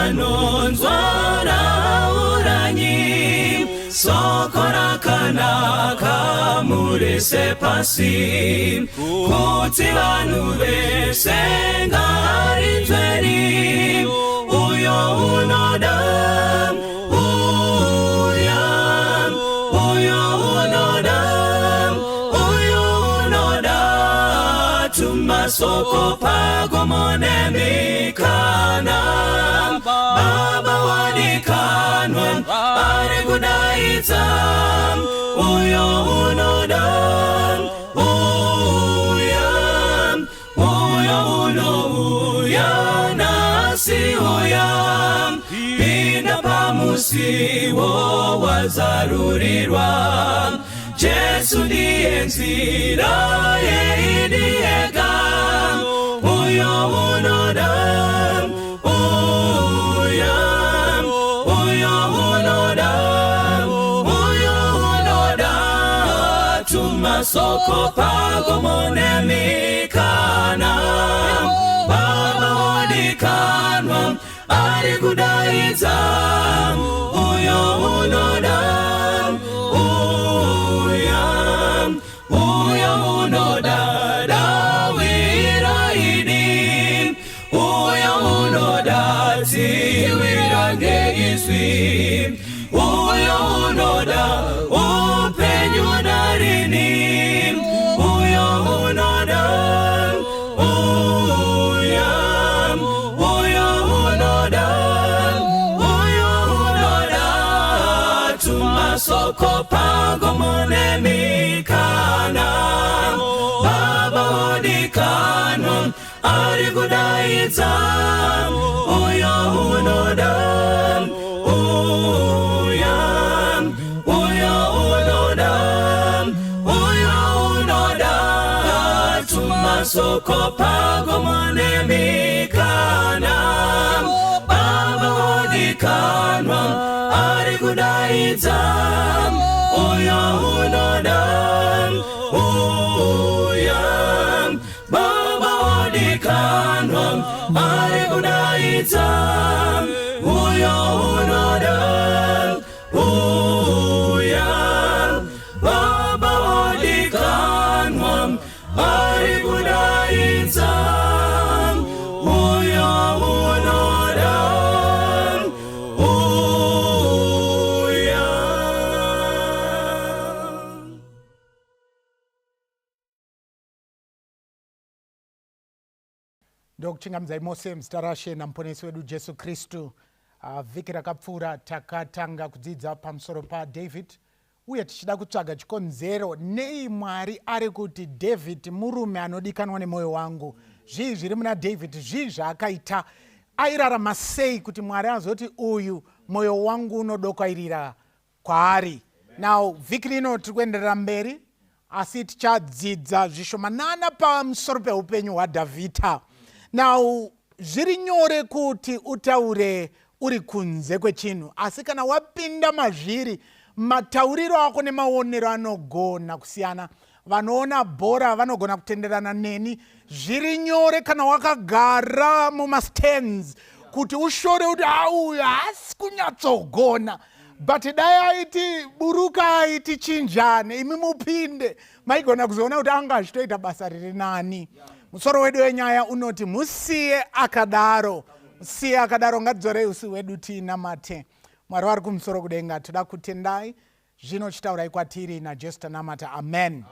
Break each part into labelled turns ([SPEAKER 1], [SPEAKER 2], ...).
[SPEAKER 1] vanonzwara uranyi sokora kanaka murese pasi kuti vanhu vese ngarinzweni uyo unoda Masoko pago monemikana Baba wadikanwa Pare kudaita Uyo unoda Uyo uya Nasi uya Pinda pamusiwo wazarurirwa Jesu ndiye nzira yeidiega Uyo unoda Tumasoko pago monemikana Baba wadikanwa ari kudaita Uyo unoda Uyo unoda upenyu narini Uyo unoda Tumasoko pago monemikana Baba wadikanwa ari kudaita Uyo unoda Soko pago monemikana Baba wadikanwa ari kudaita Uyo unoda Baba wadikanwa ari kudaita Uyo unoda Baba wadikanwa ari kudaita Uyo unoda
[SPEAKER 2] Ndokuchingamidza Mose mzitarashe namuponesi wedu Jesu Kristu. Vhiki rakapfuura takatanga kudzidza pamusoro paDavid uye tichida kutsvaga chikonzero nei Mwari ari kuti David murume anodikanwa nemwoyo wangu. Zvii zviri muna David, zvii zvaakaita, airarama sei kuti Mwari azoti uyu mwoyo wangu unodokairira kwaari. Now vhiki rino tiri kuenderera mberi asi tichadzidza zvishomanana pamusoro peupenyu hwaDhavhidha. Now zviri nyore kuti utaure uri kunze kwechinhu, asi kana wapinda mazviri matauriro ako nemaonero anogona kusiyana. Vanoona bhora vanogona kutenderana neni. Zviri nyore kana wakagara mumastands kuti ushore kuti uyu haasi kunyatsogona, but dai aiti buruka aiti chinjane imi mupinde maigona kuzoona kuti anga achitoita basa riri nani. Musoro wedu wenyaya unoti musiye akadaro. Musiye akadaro, ngatidzorei usi wedu tinamate. Mwari vari kumusoro kudenga, toda kutendai zvino chitaurai kwatiri naJesu tanamata. Amen.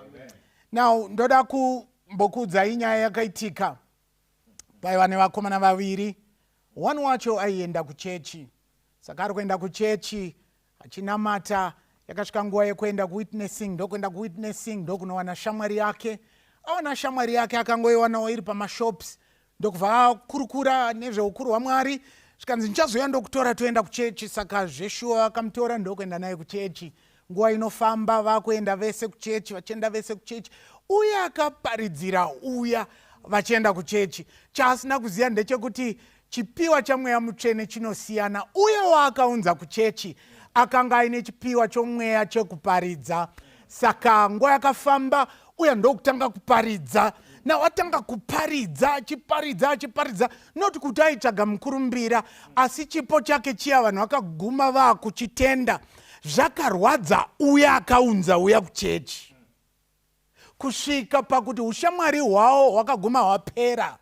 [SPEAKER 2] Now ndoda kumbokuudzai nyaya yakaitika. Paiva nevakomana vaviri, one wacho aienda kuchechi. Saka ari kuenda kuchechi achinamata, yakasvika nguva yekuenda kuwitnessing. Ndokuenda kuwitnessing ndokunowana shamwari yake. Awana shamwari yake akangoiwanawo iri pamashops. Ndokubva akurukura nezveukuru hwaMwari. Zvikanzi ndichazoya ndokutora toenda kuchechi. Saka zveshuwa akamutora ndokuenda naye kuchechi. Nguva inofamba vakuenda vese kuchechi, vachienda vese kuchechi. Uya akaparidzira uya vachienda kuchechi. Chaasina kuziva ndechekuti chipiwa chamweya mutsvene chinosiyana. Uya waakaunza kuchechi akanga aine chipiwa chomweya chekuparidza. Saka nguva yakafamba uya ndokutanga kuparidza Now atanga kuparidza achiparidza not kuti aitsvaga mukurumbira asi chipo chake chiya vanhu vakaguma vakuchitenda zvakarwadza uya akaunza uya kuchechi kusvika pakuti ushamwari hwavo hwakaguma hwapera.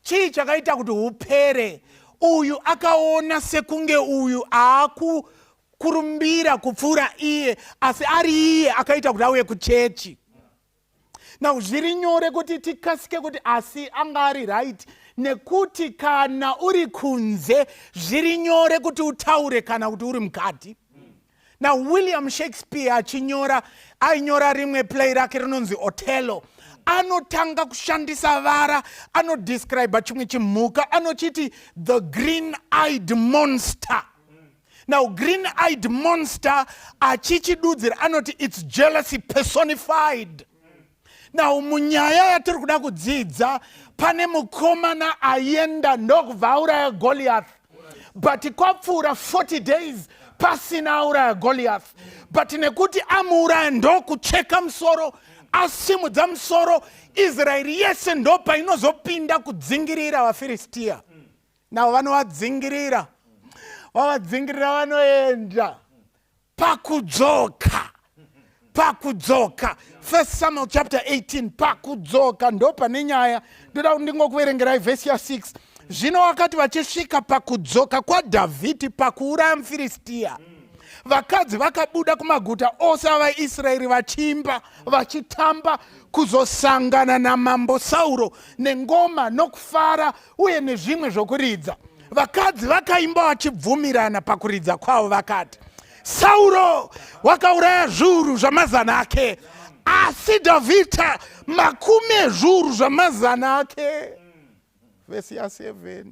[SPEAKER 2] Chii chakaita kuti hupere? Uyu akaona sekunge uyu aakukurumbira kupfuura iye asi ari iye akaita kuti auye kuchechi. Now zviri nyore kuti tikasike kuti asi anga ari right nekuti kana uri kunze zviri nyore kuti utaure kana kuti uri mukati. Now William Shakespeare ainyora rimwe play rake rinonzi Othello. Anotanga kushandisa vara, anodescribe chimwe chimhuka, anochiti the green-eyed monster. Now green-eyed monster achichidudzira anoti it's jealousy personified. Now munyaya yatiri kuda kudzidza pane mukomana ayenda ndokubva auraya Goliath. But kwapfuura 40 days pasina auraya Goliath. But nekuti amuuraya ndokucheka musoro, asimudza musoro, Israeri yese ndopa inozopinda kudzingirira vaFilistia. Now vanovadzingirira vanoenda pakudzoka. 1 Samuel chapter 18 pakudzoka ndopa nenyaya. Ndoda ndingokuverengerai verse ya 6. Zvino wakati vachisvika pakudzoka kwaDhavhidhi pakuuraya muFilistia, vakadzi vakabuda kumaguta ose avaIsraeri vachiimba vachitamba kuzosangana namambo Sauro nengoma nokufara uye nezvimwe zvokuridza. Vakadzi vakaimba vachibvumirana pakuridza kwavo vakati, Sauro wakauraya zviuru zvamazana ake, asi Dhavhidhi makumi ezviuru zvamazana ake. Verse ya 7.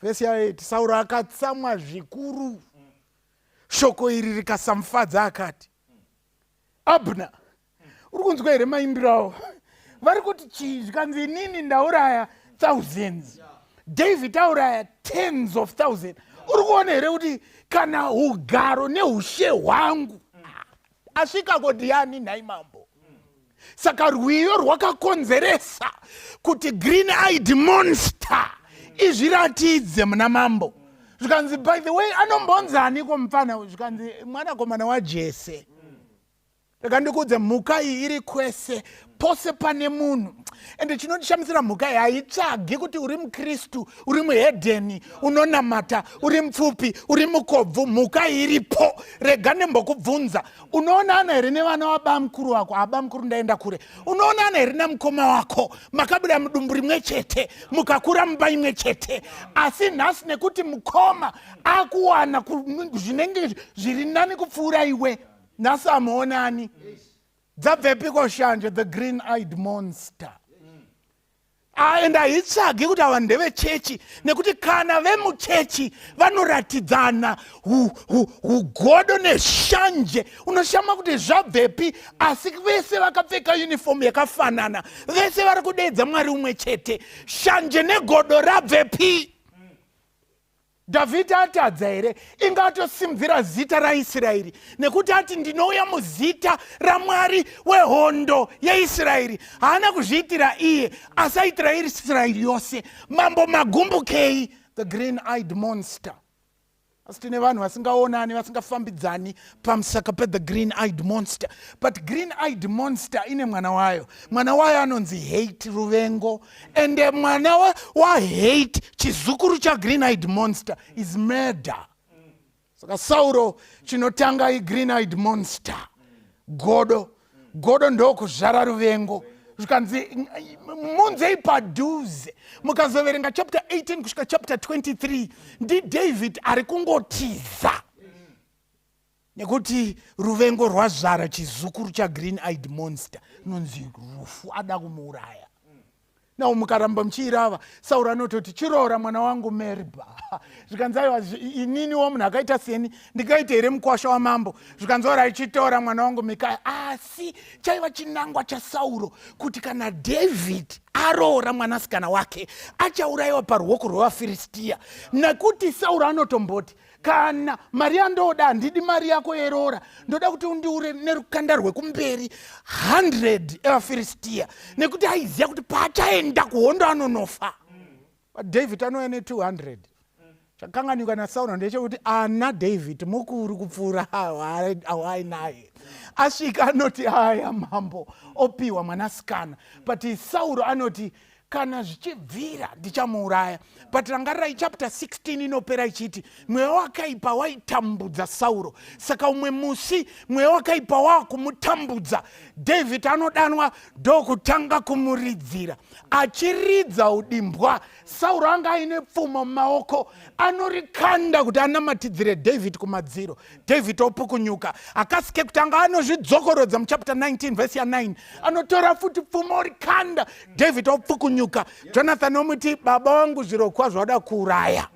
[SPEAKER 2] Verse ya 8. Sauro akatsamwa zvikuru. Shoko iri rikasamufadza akati, Abna, uri kunzwa here maimbirawo? Vari kuti chii? Zvikanzi inini ndauraya thousands, David auraya tens of thousands. Uri kuona here kuti kana ugaro neushe hwangu asvika kodiyani nhai mambo? Saka rwiyo rwakakonzeresa kuti green-eyed monster izviratidze muna mambo. Zvikanzi by the way anombonzani komufana? Zvikanzi mwanakomana waJese. Rega ndikudze mhuka iyi iri kwese pose pane munhu. Ende chinondishamisira mhuka iyi haitsvagi kuti uri mukristu, uri muhedheni, unonamata, uri mupfupi, uri mukobvu, mhuka iyi iripo. Rega ndembokubvunza, unoonana here nevana vabamukuru wako? Abamukuru ndaenda kure. Unoonana here namukoma wako? Makabuda mudumbu rimwe chete, mukakura mumba imwe chete. Asi nhasi nekuti mukoma akuwana zvinenge zviri nani kupfuura iwe, nhasi hamuonani. Dzabvepiko shanje the green-eyed monster? And haitsvagi kuti ava ndevechechi, nekuti kana vemuchechi vanoratidzana ugodo neshanje, unoshama kuti zvabvepi, asi vese vakapfeka uniform yakafanana, vese vari kudeedza Mwari umwe chete. Shanje negodo rabvepi? Dhavhidhi atadza here? Ingatosimudzira zita raIsraeri nekuti ati ndinouya muzita raMwari wehondo yeIsraeri. Haana kuzviitira iye, asi aitira Israeri yose. Mambo magumbukei, the green-eyed monster. Asi tine vanhu vasingaonani, vasingafambidzani pamusaka pe the green-eyed monster. But green-eyed monster ine mwana wayo. Mwana wayo anonzi hate, ruvengo. And mwana wa hate, chizukuru cha green-eyed monster, is murder. Saka Sauro chinotanga i green-eyed monster. Godo ndoko zhara ruvengo. Zvikanzi munzei padhuze. Mukazoverenga chapter 18 kusvika chapter 23, ndi David ari kungotiza nekuti ruvengo rwazvara chizukuru cha green-eyed monster nonzi rufu, ada kumuuraya. Now mukaramba muchiirava, Sauro anototi chiroora mwana wangu Meriba. Zvikanzi aiwa ininiwo munhu akaita seni ndikaita here mukwasha wamambo. Zvikanzi ichitora mwana wangu Mikaya. Asi chaiva chinangwa chaSauro kuti kana David aroora mwanasikana wake achaurayiwa paruoko rwevaFilistia. Nekuti Sauro anotomboti kana mari yandoda handidi mari yako yerora, ndoda kuti undiure nerukanda rwekumberi 100 evafiristia, nekuti aiziva kuti paachaenda kuhondo anonofa. David anouya ne200. Chakanganika naSauro ndechekuti ana David mukuru kupfuura awainaye. Asvika anoti aya mambo opiwa mwanasikana, but Sauro anoti kana zvichibvira ndichamuuraya. But rangarirai chapter 16 inopera ichiti mweya wakaipa waitambudza Sauro, saka umwe musi mweya wakaipa wakumutambudza David anodanwa ndokutanga kumuridzira. Achiridza udimbwa, Sauro anga aine pfuma mumaoko, anorikanda kuti anamatidzire David kumadziro. David opukunyuka, akasike kutanga anozvidzokorodza muchapter 19 verse ya 9, anotora futi pfuma orikanda. David opukunyuka. Jonathan omuti baba wangu zviro kwazvo wada kuuraya.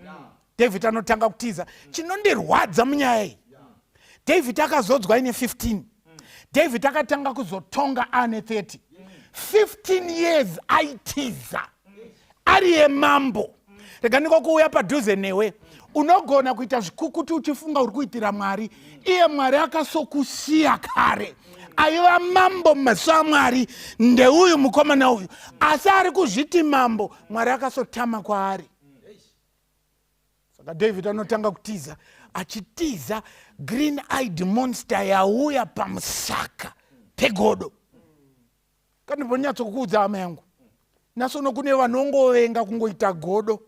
[SPEAKER 2] David anotanga kutiza, chinondirwadza munyaya iyi. David akazodzwa ine 15. David akatanga kuzotonga ane 30. 15 years aitiza ari yemambo. Rega ndikokuuya padhuze newe, unogona kuita zvikukutu uchifunga uri kuitira Mwari, iye Mwari akasokusiya kare. Aiva mambo mumaso aMwari ndeuyu mukomana uyu, asi ari kuzviti mambo, Mwari akasotama kwaari. Saka David anotanga kutiza, achitiza green eyed monster yauya pamusaka pegodo. Kandimbonyatsokuudza hama yangu, nasono kune vanongovenga kungoita godo.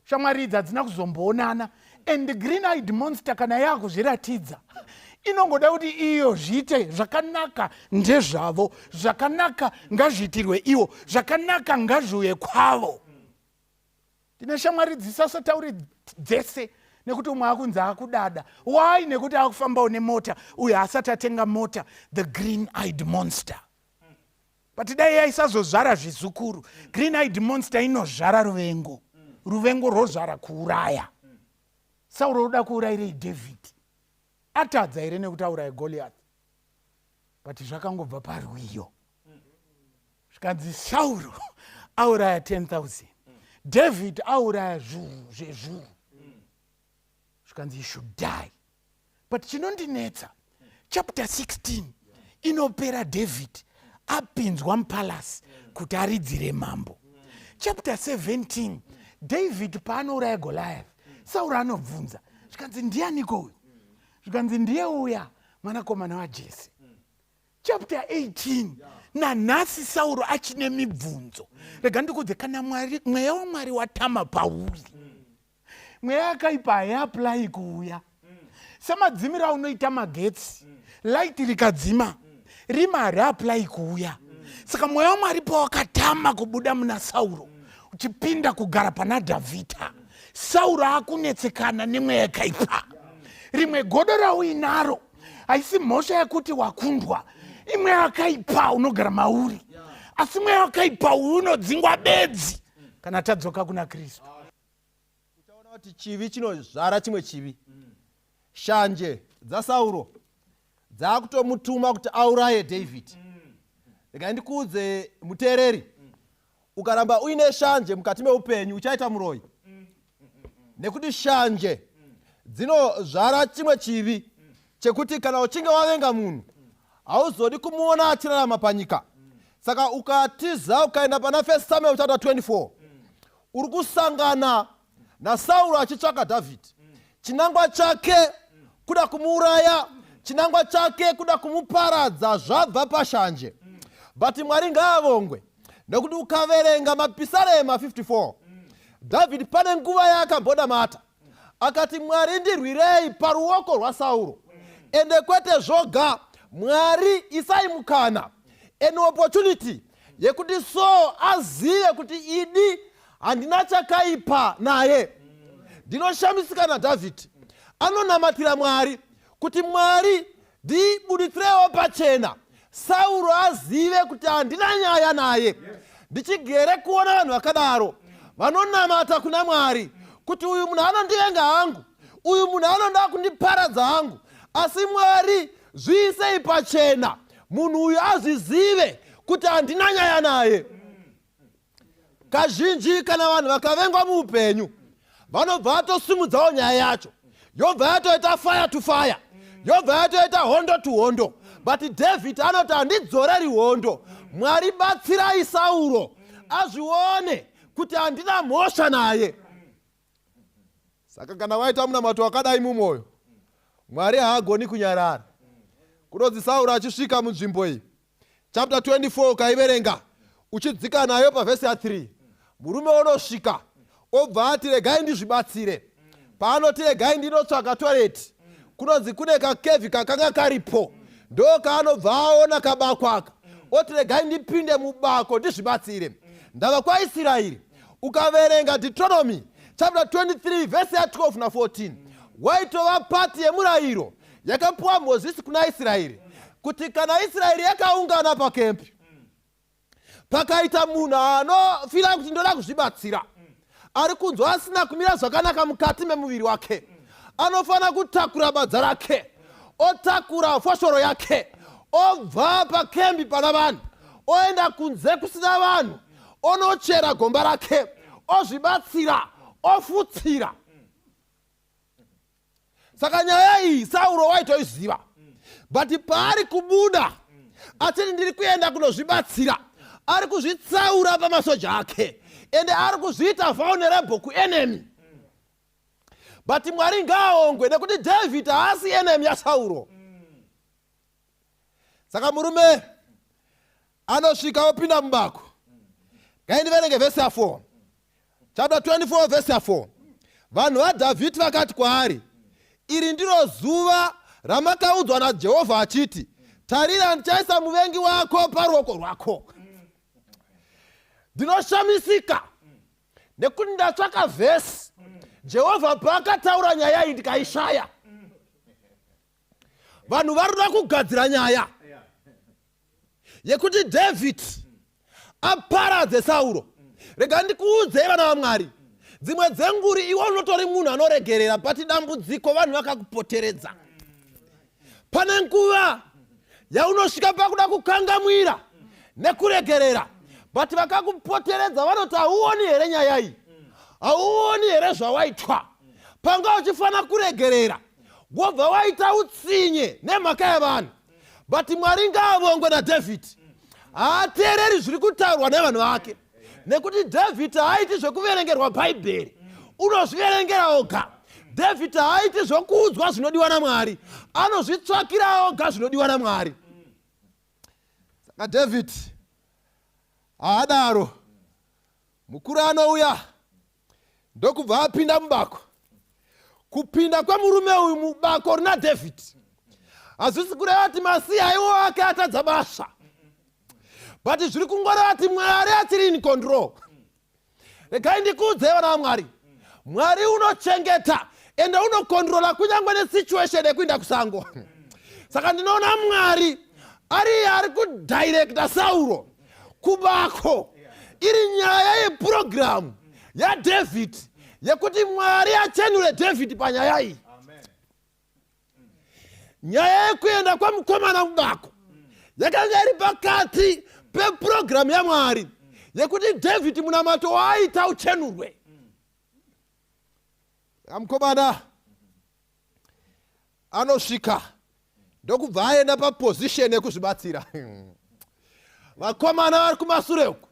[SPEAKER 2] Shamwari idzi hadzina kuzomboonana, and green eyed monster kana yakuzviratidza inongoda kuti iyo zviite zvakanaka ndezvavo, zvakanaka ngazviitirwe ivo, zvakanaka ngazviuye kwavo. Tine shamwari dzisasotauri dzese nekuti umwe akunzi akudada. Why? Nekuti akufambawo nemota, uye asati atenga mota, the green eyed monster. But dai yaisazozvara zvizukuru, green eyed monster inozvara ruvengo. Ruvengo rozvara kuuraya. Sauro uda kuurayirei David, atadza here nekuti auraye Goliath, but zvakangobva parwiyo. Zvikanzi Sauro auraya 10,000, David auraya zvezvuru. Zvikanzi he should die. But chinondinetsa, chapter 16 inopera David apinzwa mupalasi kuti aridzire mambo. Chapter 17 David paanouraya Goliath, Sauro anobvunza, zvikanzi ndianiko uyu? Zvikanzi ndiye uya mwanakomana waJese. Chapter 18 nanhasi Sauro achine mibvunzo. Rega ndikudze, kana mweya waMwari watama pauri, mweya akaipa haiapply kuuya. Samadzimira unoita magetsi, light rikadzima, rima hariapply kuuya. Saka mweya waMwari pawakatama kubuda muna Sauro, uchipinda kugara pana Dhavhidha, Sauro akunetsekana nemweya yakaipa. Rimwe godo rauinaro haisi mhosva yekuti wakundwa, imwe yakaipa unogara mauri, asi mweya wakaipa unodzingwa bedzi kana tadzoka kuna Kristu.
[SPEAKER 3] Uchaona kuti chivi chinozvara chimwe chivi. Shanje dzaSauro dzakutomutuma kuti auraye David. Rega ndikuudze muteereri, ukaramba uine shanje mukati meupenyu uchaita muroyi. Nekuti shanje dzinozvara chimwe chivi chekuti kana uchinge wavenga munhu hauzodi kumuona achirarama panyika. Saka ukatiza ukaenda pana 1 Samuel chapter 24, uri kusangana naSauro achitsvaka Dhavhidhi. Chinangwa chake kuda kumuuraya, chinangwa chake kuda kumuparadza zvabva pashanje. But Mwari ngaavongwe, nekuti ukaverenga mapisarema 54, Dhavhidhi pane nguva yakambodamata akati, Mwari ndirwirei paruoko rwaSauro. Ende kwete zvoga, Mwari isai mukana, an opportunity yekuti Saul azive kuti ini handina chakaipa naye. Ndinoshamisika naDhavhidhi, anonamatira Mwari kuti Mwari ndibuditsirewo pachena, Sauro azive kuti handina nyaya naye. Ndichigere kuona vanhu vakadaro vanonamata kuna Mwari kuti uyu munhu anondivenga hangu, uyu munhu anoda kundiparadza hangu, asi Mwari zviisei pachena, munhu uyu azvizive kuti handina nyaya naye. Kazhinji kana vanhu vakavengwa muupenyu vanobva vatosumudzawo nyaya yacho, yobva yatoita fire to fire, yobva yatoita hondo to hondo. But David anoti handidzoreri hondo, Mwari batsirai Sauro azvione kuti handina mhosva naye. Saka kana waita munamato wakadai mumwoyo, Mwari haagoni kunyarara. Kunonzi Sauro achisvika munzvimbo iyi, chapter 24 ukaiverenga uchidzika nayo pavhesi ya3, murume unosvika obva ati regai ndizvibatsire. Paanoti regai ndinotsvaga toilet, kunonzi kune kakevi kakanga karipo, ndo kaanobva aona kabako aka, oti regai ndipinde mubako ndizvibatsire. Ndava kwaIsraeri, ukaverenga Deuteronomy chapter 23 vhesi ya12 na 14, waitova pati yemurayiro yakapuwa Mozisi kuna Israeri, kuti kana Israeri yakaungana pakempi, pakaita munhu anofira kuti ndoda kuzvibatsira, ari kunzwa asina kumira zvakanaka mukati memuviri wake, anofana kutakura badza rake, otakura foshoro yake, obva pakempi pana vanhu, oenda kunze kusina vanhu, onochera gomba rake, ozvibatsira, ofutsira. Saka nyaya iyi Sauro waitoiziva, but paari kubuda achiti ndiri kuenda kunozvibatsira, ari kuzvitsaura pamasoja ake, ende ari kuzviita vulnerable kuenemy. But Mwari ngaaongwe nekuti David haasi enemy yaSauro. Saka murume anosvika opinda mubako. Ngaindiverenge vhesi ya4, chapter 24 vhesi ya4. Vanhu vaDhavhidhi vakati kwaari, iri ndiro zuva ramakaudzwa naJehovha achiti, tarira ndichaisa muvengi wako paruoko rwako. Ndinoshamisika nekuti ndatsvaka vhesi Jehovha paakataura nyaya iyi ndikaishaya. Vanhu varikuda kugadzira nyaya yekuti David aparadze Sauro. Rega ndikuudzei vana vaMwari, dzimwe dzenguri iwe unotori munhu anoregerera pati dambudziko vanhu vakakupoteredza. Pane nguva yaunosvika pakuda kukangamwira nekuregerera, but vakakupoteredza vanoti hauoni here nyaya iyi, hauoni here zvawaitwa. Panga uchifana kuregerera, wobva waita utsinye nemhaka yavanhu. But Mwari ngaavongwe naDavid, haateereri zviri kutaurwa nevanhu vake, nekuti David haaiti zvekuverengerwa Bhaibheri, unozviverengera oga. David haaiti zvokuudzwa zvinodiwa naMwari, anozvitsvakira oga zvinodiwa naMwari. Saka David haadaro, mukuru anouya ndokubva apinda mubako. Kupinda kwemurume uyu mubako rina David hazvisi kureva kuti Masiya iwo ake atadza basa, but zviri kungoreva kuti Mwari achiri in control. Regai ndikuudzei vana vaMwari, Mwari unochengeta ende unokontrola kunyangwe nesituation yekuinda kusango. Saka ndinoona Mwari ari kudirecta Sauro kubako, iri nyaya yeprogramu yaDavid yekuti Mwari achenure David panyaya iyi. Nyaya yekuenda kwamukomana mubako yakanga iri pakati peprogramu yaMwari yekuti David munamato waaita uchenurwe. Mukomana anosvika ndokubva aenda paposition yekuzvibatsira. Vakomana vari kumashure uku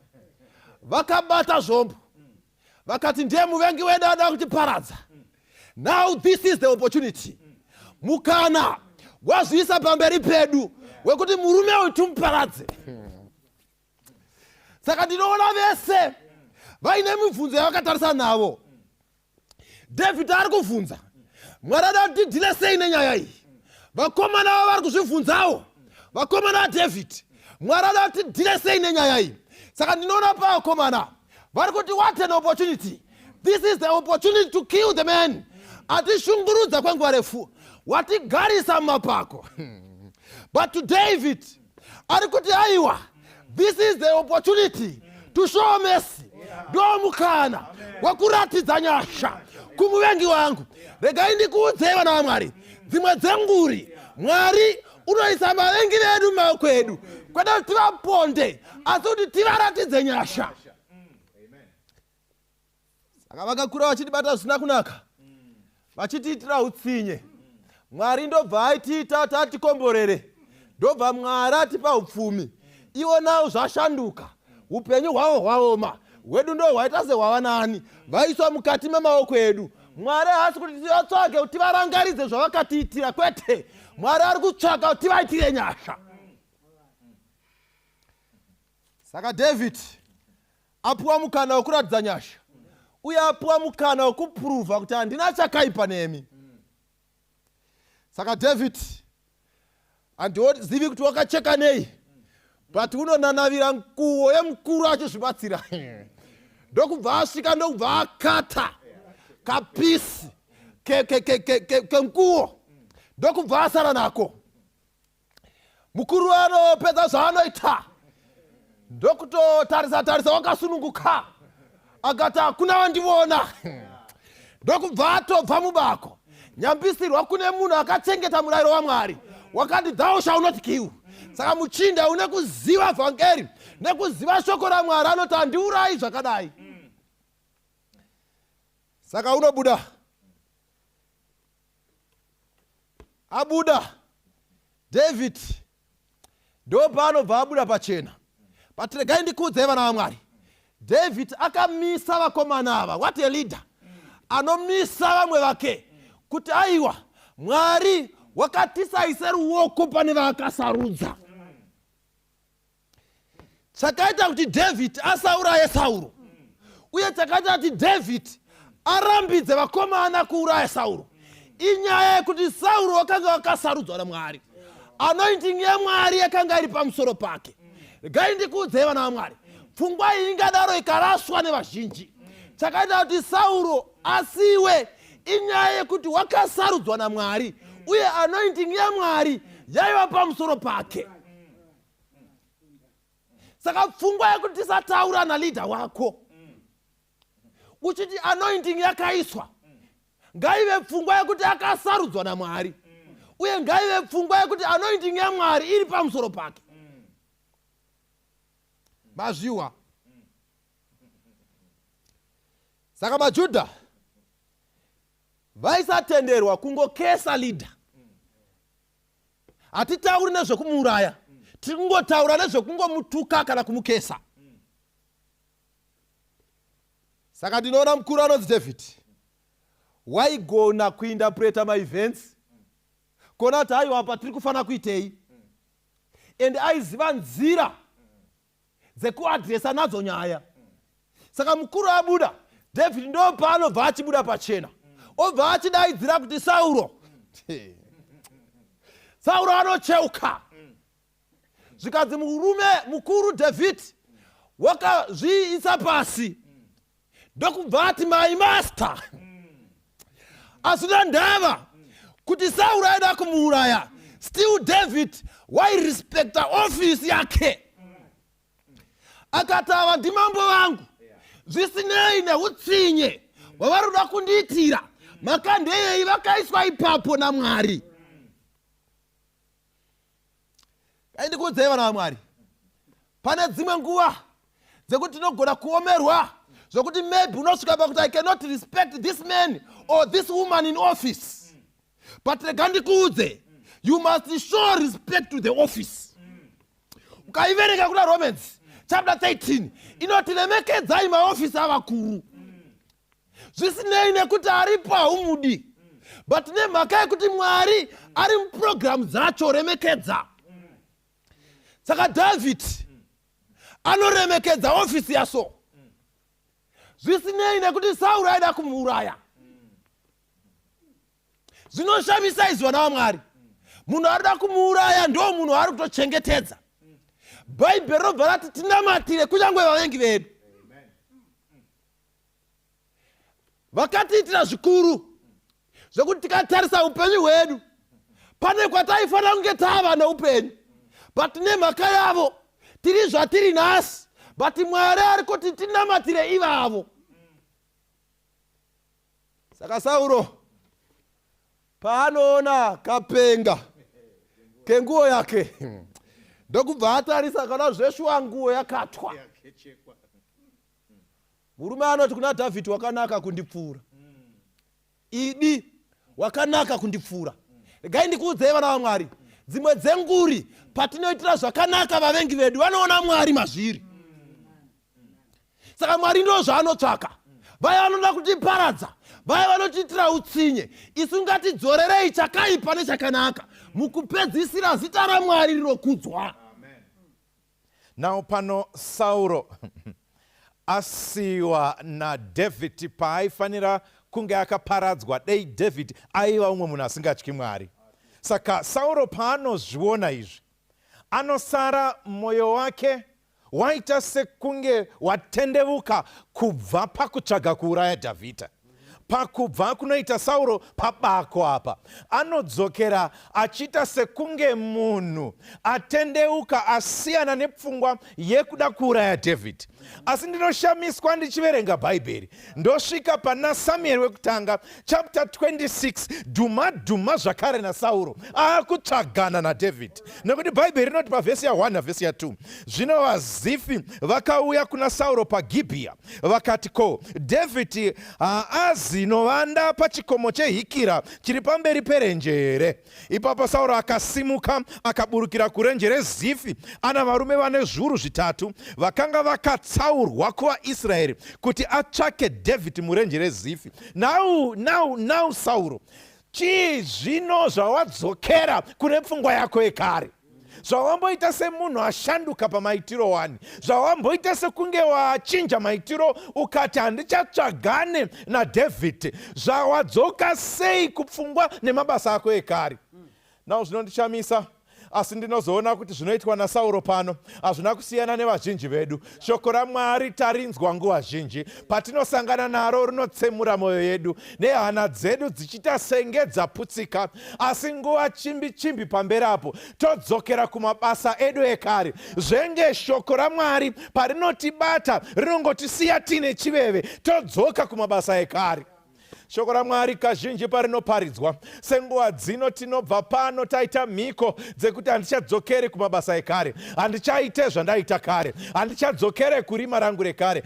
[SPEAKER 3] vakabata zvombo, vakati ndiye muvengi wedu ada kutiparadza. Now this is the opportunity, mukana wazviisa pamberi pedu wekuti murume uyu tumuparadze. Saka ndinoona vese vaine mibvunzo yavakatarisa navo. David ari kuvhunza, Mwari ada kuti tidhile sei nenyaya iyi. Vakomana vavo vari kuzvibvunzawo, vakomana vaDavid, Mwari ada kuti tidhile sei nenyaya iyi. Saka ndinoona pavakomana vari kuti what an opportunity, this is the opportunity to kill the man. Atishungurudza kwenguva refu, watigarisa mumapako. But to David ari kuti aiwa, this is the opportunity to show mercy. Ndo mukana wekuratidza nyasha kumuvengi wangu. Regai ndikuudzei vana vaMwari, dzimwe dzenguri Mwari unoisa vavengi vedu mumaoko edu kwete kuti tivaponde, asi kuti tivaratidze nyasha. Saka vakakura vachitibata zvisina kunaka, vachitiitira utsinye. Mwari ndobva aitiita tatikomborere, ndobva Mwari atipa upfumi. Ivo navo zvashanduka, upenyu hwavo hwaoma, hwedu ndo hwaita sehwava nani, vaiswa mukati memaoko edu. Mwari haasi kuti tivatsvage kuti tivarangaridze zvavakatiitira, kwete. Mwari ari kutsvaka kuti tivaitire nyasha. Saka David apuwa mukana wekuratidza nyasha, uye apuwa mukana wekupuruvha kuti handina chakaipa nemi. Saka David handizivi kuti wakacheka nei, but unonanavira nguo yemukuru achizvibatsira. Ndokubva asvika ndokubva akata kapisi kenguo, ndokubva asara nako. Mukuru anopedza zvaanoita, ndokutotarisa wakasununguka, akati hakuna wandiona. Ndokubva atobva mubako. Nyambisirwa kune munhu akachengeta murayiro waMwari, wakati thou shalt not kill. Saka muchinda une kuziva vhangeri nekuziva shoko raMwari anoti handiurayi zvakadai. Saka unobuda, abuda David, ndo paanobva abuda pachena. But regai ndikudze vana vaMwari, David akamisa vakomana ava, what a leader, anomisa vamwe vake kuti aiwa Mwari wakatisaise ruoko pane vakasarudza. Chakaita kuti David asauraye Sauro, uye chakaita kuti David arambidze vakomana kuuraya Sauro, inyaya yekuti Sauro wakanga wakasarudzwa naMwari. Anointing yaMwari yakanga iri pamusoro pake. Regai ndikudze vana vaMwari, pfungwa iyi ingadaro ikaraswa nevazhinji. Chakaita kuti Sauro asiwe inyaya yekuti wakasarudzwa naMwari, uye anointing yaMwari yaiva pamusoro pake. Saka pfungwa yekuti tisataura nalida wako uchiti anointing yakaiswa, ngaive pfungwa yekuti akasarudzwa naMwari, uye ngaive pfungwa yekuti anointing yaMwari iri pamusoro pake. Mazviwa. Saka maJudha vaisatenderwa kungokesa leader. Hatitauri nezvekumuuraya, tingotaura nezvekungomutuka kana kumukesa. Saka ndinoona mukuru anonzi David waigona kuinterpreta maevents, kuona kuti aiwa patiri kufanira kuitei, and aiziva nzira dzekuadresa nadzo nyaya. Saka mukuru abuda, David ndo paanobva achibuda pachena, obva achidaidzira kuti Sauro Sauro anocheuka. Zvikadzi murume mukuru David wakazviisa pasi, ndokubva ati my master, asina ndava kuti Sauro aida kumuuraya, still David wairespecta office yake. Akati ava ndimambo vangu, zvisinei neutsinye hwavaruda kundiitira, makandeyei vakaiswa ipapo naMwari. Ndikuudzei vana vaMwari, pane dzimwe nguva dzekuti tinogona kuomerwa zvokuti maybe unosvika pakuti I cannot respect this man or this woman in office. But rega ndikuudze, you must show respect to the office. Ukaiverenga kuna Romans chapter 13 inoti lemekedzai maofisi avakuru. Zvisinei nekuti aripo haumudi, but nemhaka yekuti Mwari ari muprogramu dzacho, remekedza. Saka David anoremekedza ofisi yaso, zvisinei nekuti Sauro aida kumuuraya. Zvinoshamisa izvi vana vaMwari, munhu arida kumuuraya ndo munhu ari kutochengetedza. Bhaibheri robva rati tinamatire kunyange vavengi vedu. Vakatiitira zvikuru zvokuti tikatarisa upenyu hwedu pane kwataifanira kunge tava neupenyu, but nemhaka yavo tiri zvatiri nhasi, but Mwari ari kuti tinamatire ivavo. Saka Sauro paanoona kapenga kenguo yake, ndokubva atarisa kana zveshuwa nguo yakatwa. Murume anoti kuna David, wakanaka kundipfuura. Idi wakanaka kundipfuura. Regai ndikuudzei vana vaMwari, dzimwe dzenguri patinoitira zvakanaka vavengi vedu vanoona Mwari mazviri. Saka Mwari ndo zvaanotsvaka. Vaya vanoda kutiparadza, vaya vanotiitira utsinye, isu ngatidzorerei chakaipa nechakanaka mukupedzisira zita raMwari rinokudzwa.
[SPEAKER 4] Now pano Sauro asiwa na David paaifanira kunge akaparadzwa. Dei David aiva umwe munhu asingatyi Mwari. Saka Sauro paanozviona izvi, anosara moyo wake waita sekunge watendevuka kubva pakutsvaga kuuraya Dhavhidha. Pakubva kunoita Sauro pabako apa, anodzokera achiita sekunge munhu atendeuka asiyana nepfungwa yekuda kuuraya David. Asi ndinoshamiswa ndichiverenga Bhaibheri, ndosvika pana Samueri wekutanga chapter 26, dhuma zvakare naSauro akutsvagana naDavid. Nekuti Bhaibheri rinoti pavhesi ya 1 navhesi ya 2, zvino vaZifi vakauya kuna Sauro paGibhea vakati, ko, David azinovanda pachikomo chehikira chiri pamberi perenje here? Ipapo Sauro akasimuka akaburukira kurenje reZifi, ana varume vane zviuru zvitatu vakanga vakatsaurwa kuvaIsraeri kuti atsvake David murenje reZifi. Now Sauro, chii zvino zvawadzokera kune pfungwa yako yekare? Zvawamboita semunhu ashanduka pamaitiro 1, zvawamboita sekunge wachinja maitiro ukati handichatsvagane naDhavhidhi, zvawadzoka sei kupfungwa nemabasa ako ekare? Now zvinondishamisa, asi ndinozoona kuti zvinoitwa naSauro pano hazvina kusiyana nevazhinji vedu. Shoko raMwari tarinzwa nguva zhinji, patinosangana naro rinotsemura mwoyo yedu, nehana dzedu dzichita senge dzaputsika. Asi nguva chimbi pamberi apo todzokera kumabasa edu ekare. Zvenge shoko raMwari parinotibata rinongotisiya tine chiveve, todzoka kumabasa ekare. Shoko raMwari kazhinji parinoparidzwa, senguva dzino tinobva pano taita mhiko dzekuti handichadzokere kumabasa ekare, handichaite zvandaita kare, handichadzokere kurima rangu rekare,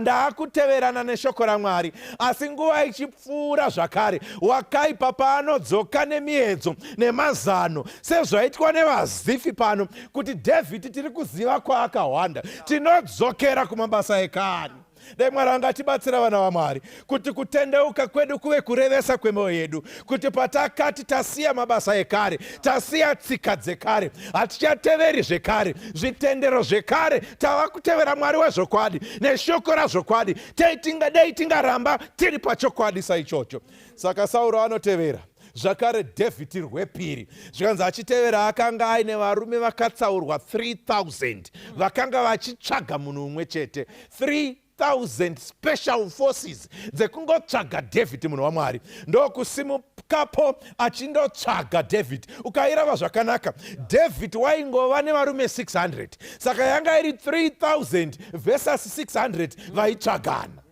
[SPEAKER 4] ndaakuteverana neshoko raMwari. Asi nguva ichipfuura zvakare, wakaipa paanodzoka nemiedzo nemazano sezvaitwa nevaZifi pano, kuti Dhavhidhi tiri kuziva kwaakawanda, tinodzokera kumabasa ekare. Dai Mwari angatibatsira vana vaMwari kuti kutendeuka kwedu kuve kurevesa kwemwoyo yedu, kuti patakati tasiya mabasa ekare, tasiya tsika dzekare, hatichateveri zvekare, zvitendero zvekare, tava kutevera Mwari wezvokwadi neshoko razvokwadi, dai tingaramba tiri pachokwadi saichocho. Saka Sauro anotevera zvakare Dhavhidhi rwepiri. Zvikanzi achitevera akanga aine varume vakatsaurwa 3,000 vakanga vachitsvaga munhu umwe chete. 3,000 special forces dzekungotsvaga Dhavhidhi munhu waMwari. Ndokusimukapo achindotsvaga Dhavhidhi. Ukairava zvakanaka, Dhavhidhi waingova nevarume 600, saka yanga iri 3,000 versus 600 vaitsvagana.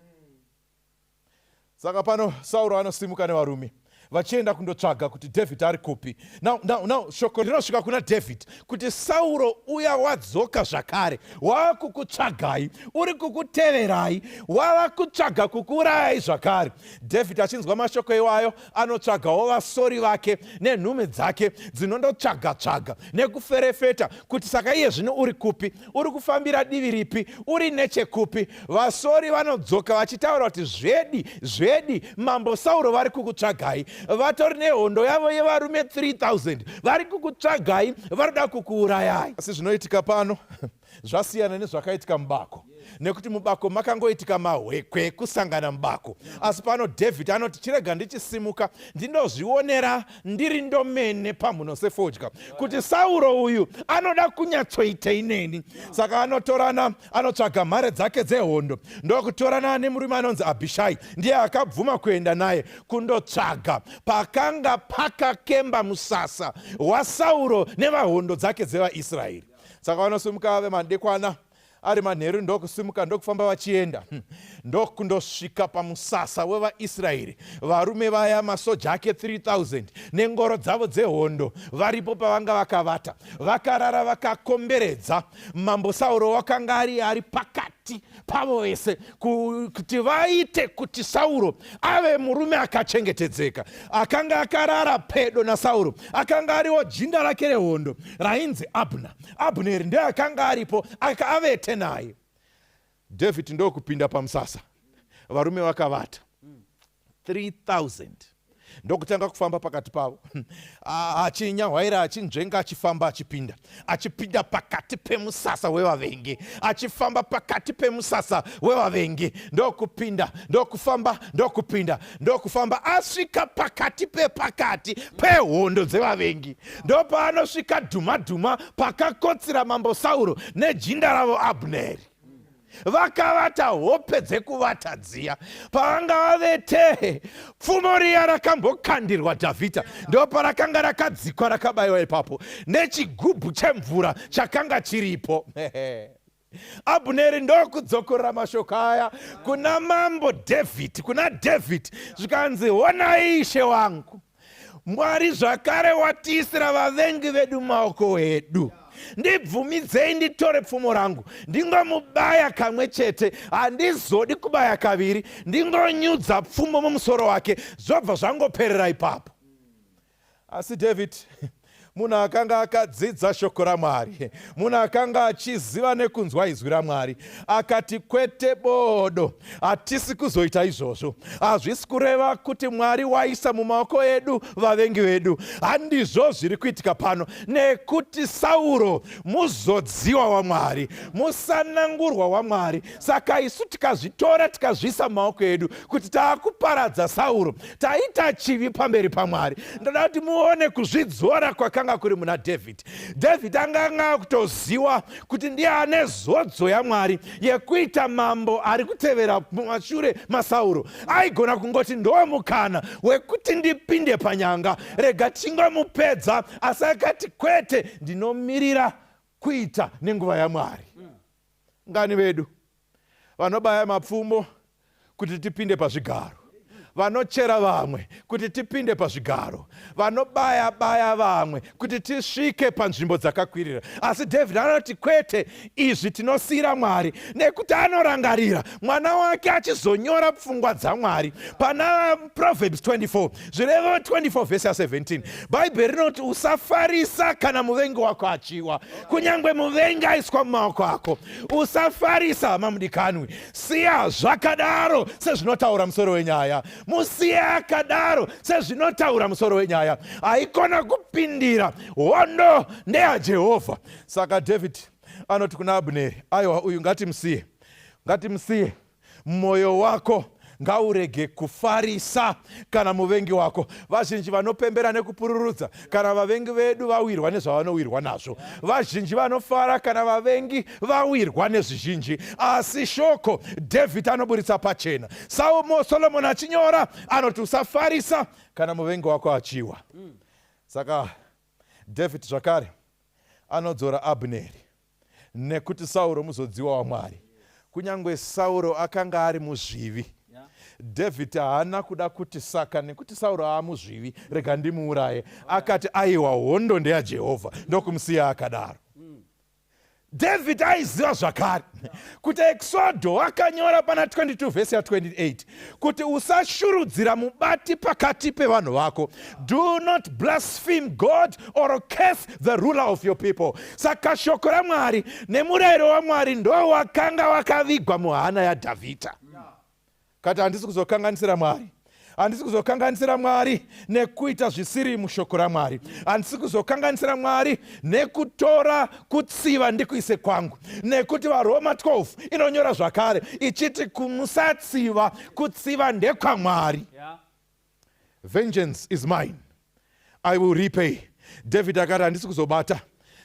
[SPEAKER 4] Saka pano Sauro anosimuka nevarume vachienda kundotsvaga kuti Dhavhidhi ari kupi. Now shoko rinosvika kuna Dhavhidhi kuti Sauro uya wadzoka zvakare, wava kukutsvagai, uri kukuteverai, wava kutsvaga kukuurayai zvakare. Dhavhidhi achinzwa mashoko iwayo anotsvagawo vasori vake nenhume dzake dzinondotsvaga nekuferefeta kuti saka iye zvino uri kupi, uri kufambira divi ripi, uri nechekupi. Vasori vanodzoka vachitaura kuti zvedi mambo Sauro vari kukutsvagai, vatori nehondo yavo yevarume 3,000 vari kukutsvagai, varida kukuurayai. Asi zvinoitika pano zvasiyana nezvakaitika mubako, nekuti mubako makangoitika mahwekwe kusangana mubako. Asi pano Dhavhidhi anoti chirega ndichisimuka ndindozvionera ndiri ndomene pamhuno sefodya kuti Sauro uyu anoda kunyatsoita ineni. Saka anotorana, anotsvaga mhare dzake dzehondo, ndokutorana nemurume anonzi Abhishai, ndiye akabvuma kuenda naye kundotsvaga pakanga pakakemba musasa waSauro nevahondo dzake dzevaIsraeri. Saka vanosimuka ave madekwana ari manheru, ndokusimuka ndokufamba vachienda ndokundosvika pamusasa wevaIsraeri. Varume vaya masoja ake 3,000 nengoro dzavo dzehondo varipo pavanga vakavata, vakarara vakakomberedza mambo Sauro. Wakanga ari pakati pakati pavo vese kuti vaite kuti Sauro ave murume akachengetedzeka. Akanga akarara pedo naSauro akanga ariwo jinda rake rehondo rainzi Abneri ndiye akanga aripo akavete naye. David ndokupinda pamusasa, varume vakavata 3,000 ndokutanga kufamba pakati pavo achinyahwaira achinzvenga achifamba achipinda pakati pemusasa wevavengi, achifamba pakati pemusasa wevavengi, ndokupinda ndokufamba ndokupinda ndokufamba, asvika pakati pehondo dzevavengi. Ndopaanosvika dhuma pakakotsira mambo Sauro nejinda ravo Abneri. Vakavata hope dzekuvata dziya. Pavanga vavete, pfumo riya rakambokandirwa Dhavhidha ndoparakanga rakadzikwa rakabayiwa ipapo nechigubhu chemvura chakanga chiripo. Abneri ndokudzokorera mashoko aya kuna mambo David, kuna David, zvikanzi honai ishe wangu, Mwari zvakare watiisira vavengi vedu maoko edu. Ndibvumidzei nditore pfumo rangu ndingomubaya kamwe chete, handizodi kubaya kaviri, ndingonyudza pfumo mumusoro wake, zvobva zvangoperera ipapo. Asi David munhu akanga akadzidza shoko raMwari, munhu akanga achiziva nekunzwa izwi raMwari, akati kwete bodo, hatisi kuzoita izvozvo. Hazvisi kureva kuti Mwari waisa mumaoko edu vavengi vedu. Handizvo zviri kuitika pano, nekuti Sauro muzodziwa waMwari, musanangurwa waMwari. Saka isu tikazvitora tikazvisa mumaoko edu kuti taakuparadza Sauro, taita chivi pamberi paMwari. Ndoda kuti muone kuzvidzora kwakanga kuri muna David. David anga kutoziwa kuti ndiye ane zodzo yaMwari yekuita mambo ari kutevera mashure maSauro. Aigona kungoti ndo mukana wekuti ndipinde panyanga, rega tingomupedza, asi akati kwete, ndinomirira kuita nenguva yaMwari. Ngani vedu vanobaya mapfumo kuti tipinde pazvigaro, vanochera vamwe kuti tipinde pazvigaro, vanobaya vamwe kuti tisvike panzvimbo dzakakwirira. Asi David anoti kwete, izvi tinosiyira Mwari, nekuti anorangarira mwana wake achizonyora pfungwa dzaMwari. Pana Proverbs 24 zvirevo 24 vhesi 17 Bhaibheri rinoti usafarisa kana muvengi wako achiwa, kunyange muvengi aiswa mumaoko ako. Usafarisa mamudikanwi, siya zvakadaro sezvinotaura musoro wenyaya. Musiye Akadaro sezvinotaura musoro wenyaya. Haikona kupindira, hondo ndeyaJehovha. Saka David anoti kuna Abneri, aiwa uyu ngatimsiye, mwoyo wako ngaurege kufarisa kana muvengi wako. Vazhinji vanopembera nekupururudza kana vavengi vedu vawirwa nezvavanowirwa nazvo. Vazhinji vanofara kana vavengi vawirwa nezvizhinji. Asi shoko David anoburitsa pachena. Solomon achinyora anoti usafarisa kana muvengi wako achiwa. Saka David zvakare anodzora Abneri nekuti Sauro muzodziwa waMwari. Kunyange Sauro akanga ari muzvivi, David haana kuda kuti saka nekuti Sauro aamuzvivi rega ndimuuraye. Akati aiwa hondo ndeyaJehovha, ndokumusiya akadaro. David aiziva zvakare kuti Exodo akanyora pana 22 vhesi 28 kuti usashurudzira mubati pakati pevanhu vako. Do not blaspheme God or curse the ruler of your people. Saka shoko raMwari nemurayiro waMwari ndo wakanga wakavigwa muhana yaDhavhidha. Kati handisi kuzokanganisira Mwari, handisi kuzokanganisira Mwari nekuita zvisiri mushoko raMwari, handisi kuzokanganisira Mwari nekutora kutsiva ndikuise kwangu, nekuti vaRoma 12 inonyora zvakare ichiti kumusatsiva, kutsiva ndekwaMwari. Vengeance is mine, I will repay. David akati handisi kuzobata.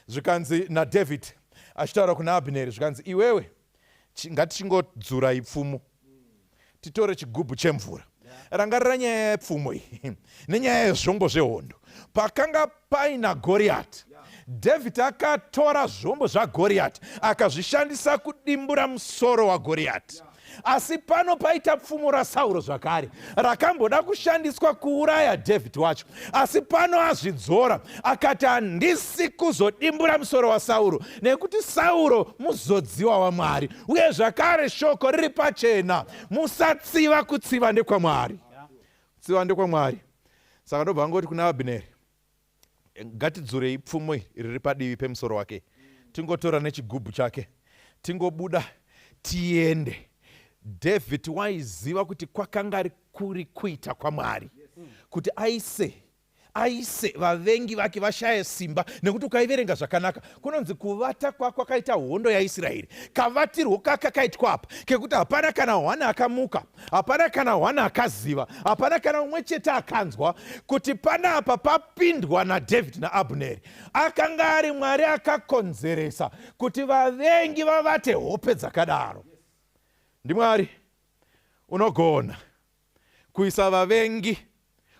[SPEAKER 4] Zvikanzi naDavid achitaura kuna Abneri zvikanzi iwewe ngatichingodzura ipfumo, titore chigubhu chemvura. Rangarira nyaya yepfumo iyi nenyaya yezvombo zvehondo. Pakanga paina Goriati, David akatora zvombo zvaGoriati akazvishandisa kudimbura musoro waGoriati. asi pano paita pfumo raSauro zvakare rakamboda kushandiswa kuuraya Dhavhidhi wacho, asi pano azvidzora akati handisi kuzodimbura musoro waSauro nekuti Sauro muzodziwa waMwari, uye zvakare shoko riri pachena, musatsiva, kutsiva ndekwaMwari, kutsiva ndekwaMwari. Saka ndobva ngoti kuna Abhineri, ngatidzurei pfumo riri padivi pemusoro wake, tingotora nechigubhu chake tingobuda tiende. Dhavhidhi waiziva kuti kwakanga kuri kuita kwaMwari kuti aise vavengi vake vashaye simba, nekuti ukaiverenga zvakanaka kunonzi kuvata kwakaita hondo yaIsraeri, kavatirwo kakaitwa apa kekuti hapana kana hwana akamuka, hapana kana hwana akaziva, hapana kana umwe chete akanzwa kuti panapa papindwa naDhavhidhi naAbhineri. Akanga ari Mwari akakonzeresa kuti vavengi vavate hope dzakadaro. NdiMwari unogona kuisa vavengi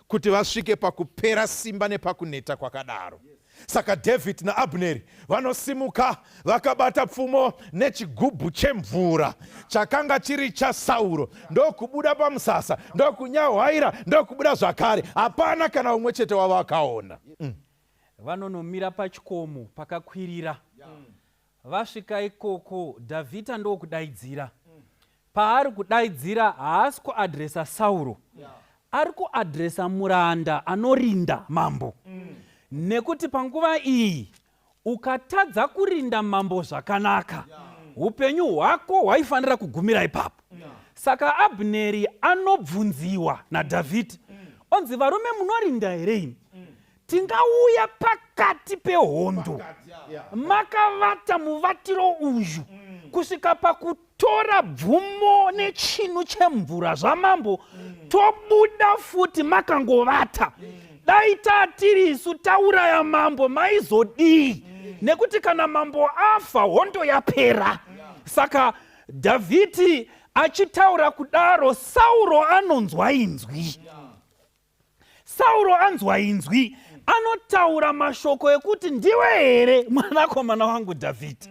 [SPEAKER 4] kuti vasvike pakupera simba nepakuneta kwakadaro. Saka Dhavhidhi naAbhineri vanosimuka vakabata pfumo nechigubhu chemvura chakanga chiri chaSauro, ndokubuda pamusasa, ndokunyahwaira, ndokubuda zvakare, hapana kana umwe chete wavo akaona.
[SPEAKER 5] Vanonomira pachikomo pakakwirira. Vasvika ikoko, Dhavhidhi ndokudaidzira. Paari kudaidzira haasi kuadresa Sauro, ari kuadresa muranda anorinda mambo. Nekuti panguva iyi ukatadza kurinda mambo zvakanaka, upenyu hwako hwaifanira kugumira ipapo. Saka Abhineri anobvunziwa naDhavhidhi, onzi varume munorinda here imi? Tingauya pakati pehondo makavata muvatiro uyu kusvika pakutora bvumo nechinu chemvura zvamambo, tobuda futi makangovata. Dai tatirisu tauraya mambo maizodii? Nekuti kana mambo afa hondo yapera. Saka Dhavhidhi achitaura kudaro, Sauro anonzwa inzwi. Sauro anzwa inzwi, anotaura mashoko ekuti ndiwe here mwanakomana wangu Dhavhidhi.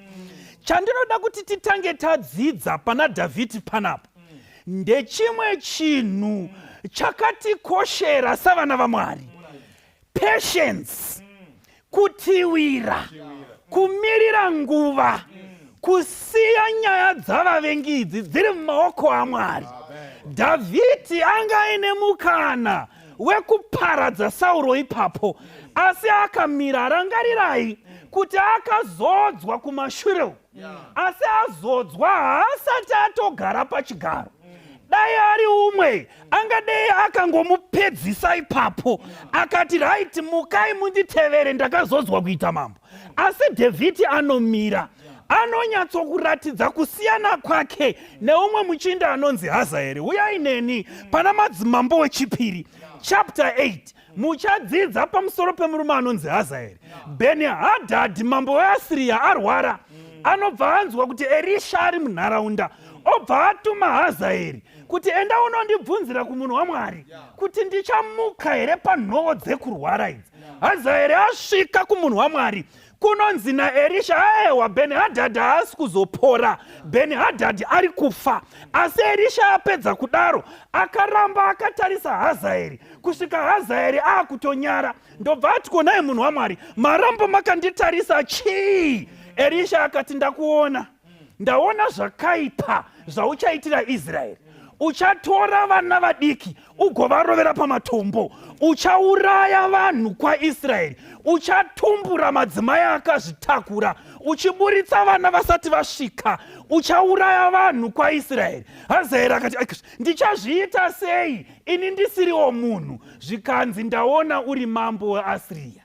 [SPEAKER 5] Chandinoda kuti titange tadzidza pana Dhavhidhi panapa ndechimwe chinhu chakatikoshera savana vaMwari: patience, kutiwira, kumirira nguva, kusiya nyaya dzavavengi idzi dziri mumaoko aMwari. Dhavhidhi anga aine mukana wekuparadza Sauro ipapo, asi akamira. Rangarirai kuti akazodzwa kumashure, asi azodzwa haasati atogara pachigaro. Dai ari umwe angadei akangomupedzisa ipapo, akati right, mukai munditevere, ndakazodzwa kuita mambo. Asi Dhavhidhi anomira, anonyatsokuratidza kusiyana kwake neumwe muchinda anonzi Hazaeri. Uyai neni pana madzimambo wechipiri chapter 8 muchadzidza pamusoro pemurume anonzi Hazaeri. Bheni-Hadhadhi mambo weAsiria arwara, anobva anzwa kuti Erisha ari munharaunda, obva atuma Hazaeri kuti enda unondibvunzira kumunhu waMwari kuti ndichamuka here panhoo dzekurwara idzi. Hazaeri asvika kumunhu waMwari, kunonzi naErisha, aiwa, Bheni-Hadhadhi haasi kuzopora, Bheni-Hadhadhi ari kufa. Asi Erisha apedza kudaro akaramba akatarisa Hazaeri kusvika Hazaeri akutonyara. Ndobva ati, konai munhu waMwari, marambo makanditarisa chii? Erisha akati, ndakuona, ndaona zvakaipa zvauchaitira Israeri. Uchatora vana vadiki ugovarovera pamatombo, uchauraya vanhu kwaIsraeri, uchatumbura madzimai akazvitakura, uchiburitsa vana vasati vasvika, uchauraya vanhu kwaIsraeri. Hazaeri akati, ndichazviita sei ini ndisiriwo munhu, zvikanzi ndaona uri mambo weAsiria.